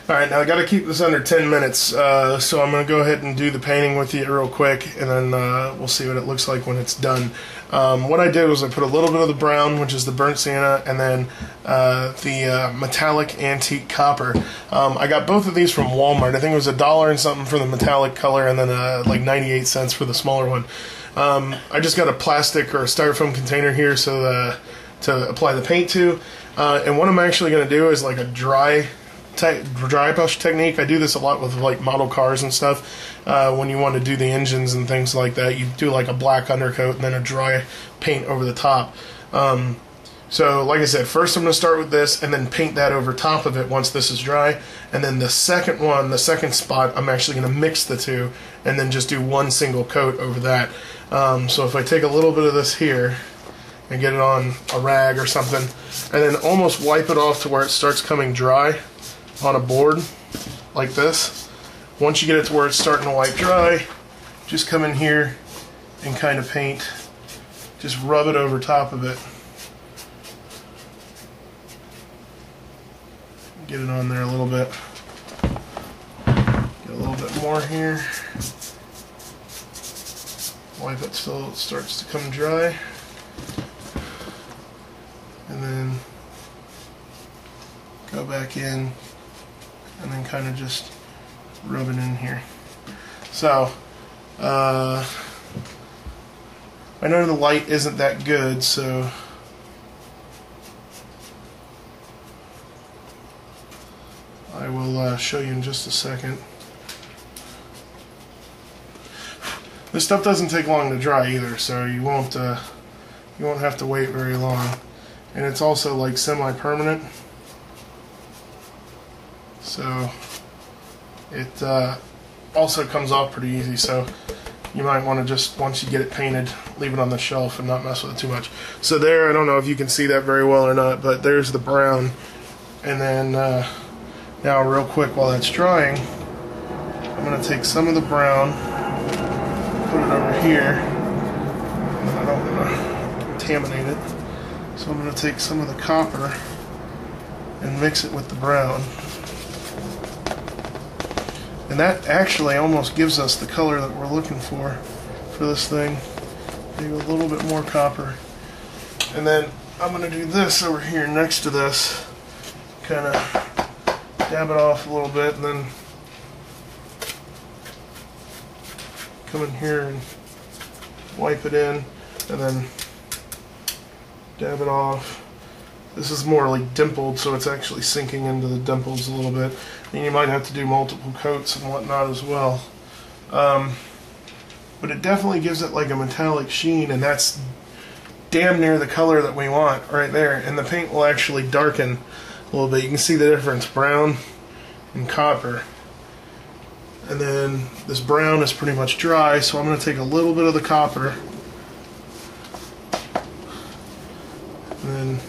Alright, now I gotta keep this under 10 minutes, so I'm gonna go ahead and do the painting with you real quick, and then we'll see what it looks like when it's done. What I did was I put a little bit of the brown, which is the burnt sienna, and then the metallic antique copper. I got both of these from Walmart. I think it was $1 and something for the metallic color, and then like 98 cents for the smaller one. I just got a plastic or a styrofoam container here so to apply the paint to, and what I'm actually going to do is like a dry brush technique. I do this a lot with like model cars and stuff. When you want to do the engines and things like that, you do like a black undercoat and then a dry paint over the top. So like I said, first I'm going to start with this and then paint that over top of it once this is dry, and then the second one, the second spot, I'm actually going to mix the two and then just do one single coat over that. So if I take a little bit of this here and get it on a rag or something, and then almost wipe it off to where it starts coming dry on a board like this. Once you get it to where it's starting to wipe dry, just come in here and kind of paint, just rub it over top of it. Get it on there a little bit. Get a little bit more here. Wipe it till it starts to come dry. And then go back in and then kind of just rub it in here. So I know the light isn't that good, so I will show you in just a second. This stuff doesn't take long to dry either, so you won't have to wait very long. And it's also like semi-permanent, so it also comes off pretty easy. So you might want to just, once you get it painted, leave it on the shelf and not mess with it too much. So there, I don't know if you can see that very well or not, but there's the brown. And then now real quick while that's drying, I'm going to take some of the brown, put it over here, and I don't want to contaminate it. So I'm going to take some of the copper and mix it with the brown. And that actually almost gives us the color that we're looking for this thing. Maybe a little bit more copper. And then I'm going to do this over here next to this. Kind of dab it off a little bit and then come in here and wipe it in and then dab it off. This is more like dimpled, so it's actually sinking into the dimples a little bit. And you might have to do multiple coats and whatnot as well. But it definitely gives it like a metallic sheen, and that's damn near the color that we want right there. And the paint will actually darken a little bit. You can see the difference, brown and copper. And then this brown is pretty much dry, so I'm going to take a little bit of the copper and then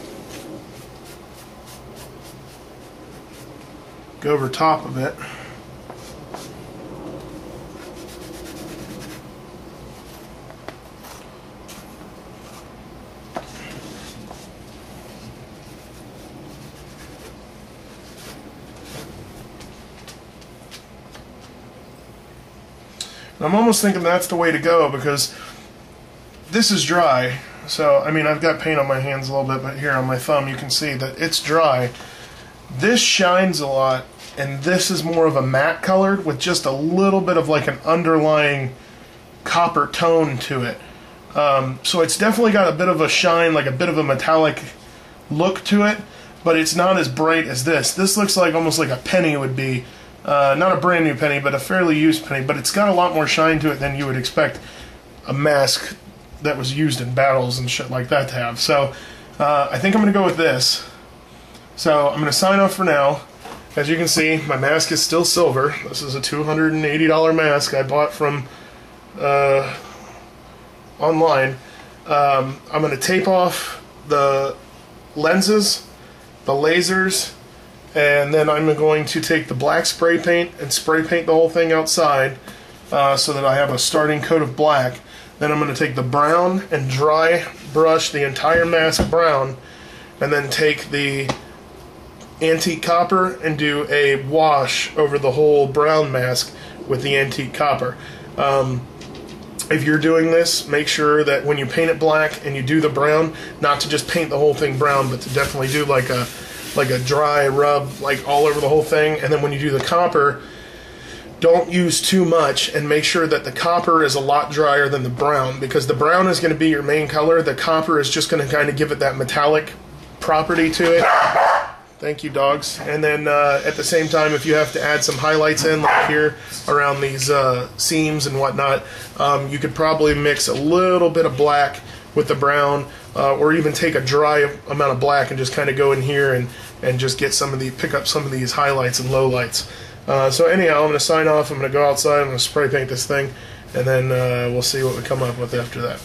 go over top of it. And I'm almost thinking that's the way to go, because this is dry. So, I mean, I've got paint on my hands a little bit, but here on my thumb you can see that it's dry. This shines a lot, and this is more of a matte colored with just a little bit of like an underlying copper tone to it. So it's definitely got a bit of a shine, like a bit of a metallic look to it, but it's not as bright as this. This looks like almost like a penny would be. Not a brand new penny, but a fairly used penny, but it's got a lot more shine to it than you would expect a mask that was used in battles and shit like that to have. So I think I'm going to go with this. So I'm going to sign off for now. As you can see, my mask is still silver. This is a $280 mask I bought from online. I'm going to tape off the lenses, the lasers, and then I'm going to take the black spray paint and spray paint the whole thing outside so that I have a starting coat of black. Then I'm going to take the brown and dry brush the entire mask brown, and then take the antique copper and do a wash over the whole brown mask with the antique copper. If you're doing this, make sure that when you paint it black and you do the brown, not to just paint the whole thing brown, but to definitely do like a dry rub like all over the whole thing. And then when you do the copper, don't use too much, and make sure that the copper is a lot drier than the brown, because the brown is going to be your main color. The copper is just going to kind of give it that metallic property to it. Thank you, dogs. And then at the same time, if you have to add some highlights in, like here around these seams and whatnot, you could probably mix a little bit of black with the brown, or even take a dry amount of black and just kind of go in here and just get some of the, pick up some of these highlights and lowlights. So anyhow, I'm going to sign off. I'm going to go outside. I'm going to spray paint this thing, and then we'll see what we come up with after that.